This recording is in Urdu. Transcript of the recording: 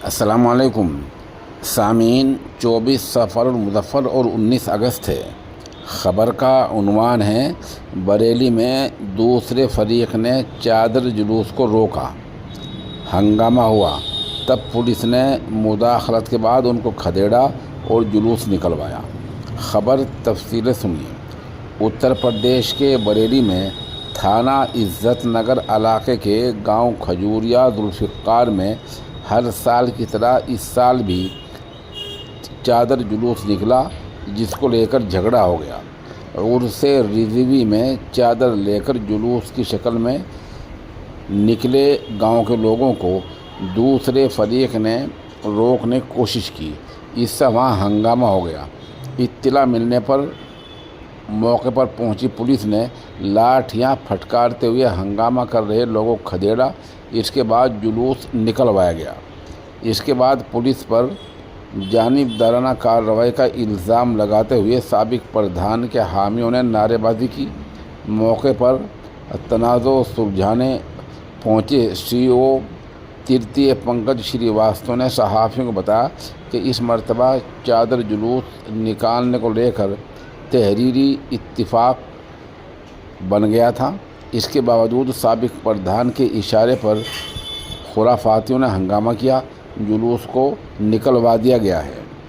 السلام علیکم سامعین، 24 سفر المظفر اور 19 اگست ہے۔ خبر کا عنوان ہے بریلی میں دوسرے فریق نے چادر جلوس کو روکا، ہنگامہ ہوا، تب پولیس نے مداخلت کے بعد ان کو کھدیڑا اور جلوس نکلوایا۔ خبر تفصیل سنیے۔ اتر پردیش کے بریلی میں تھانہ عزت نگر علاقے کے گاؤں کھجوریا ذوالفقار میں ہر سال کی طرح اس سال بھی چادر جلوس نکلا، جس کو لے کر جھگڑا ہو گیا۔ عرس رضوی میں چادر لے کر جلوس کی شکل میں نکلے گاؤں کے لوگوں کو دوسرے فریق نے روکنے کی کوشش کی، اس سے وہاں ہنگامہ ہو گیا۔ اطلاع ملنے پر موقع پر پہنچی پولیس نے لاٹھیاں پھٹکارتے ہوئے ہنگامہ کر رہے لوگوں کو کھدیڑا۔ اس کے بعد جلوس نکلوایا گیا۔ اس کے بعد پولیس پر جانبدارانہ کارروائی کا الزام لگاتے ہوئے سابق پردھان کے حامیوں نے نعرے بازی کی۔ موقع پر تنازع سلجھانے پہنچے سی او ترتیہ پنکج شریواستو نے صحافیوں کو بتایا کہ اس مرتبہ چادر جلوس نکالنے کو لے کر تحریری اتفاق بن گیا تھا۔ اس کے باوجود سابق پردھان کے اشارے پر خرافاتیوں نے ہنگامہ کیا، جلوس کو نکلوا دیا گیا ہے۔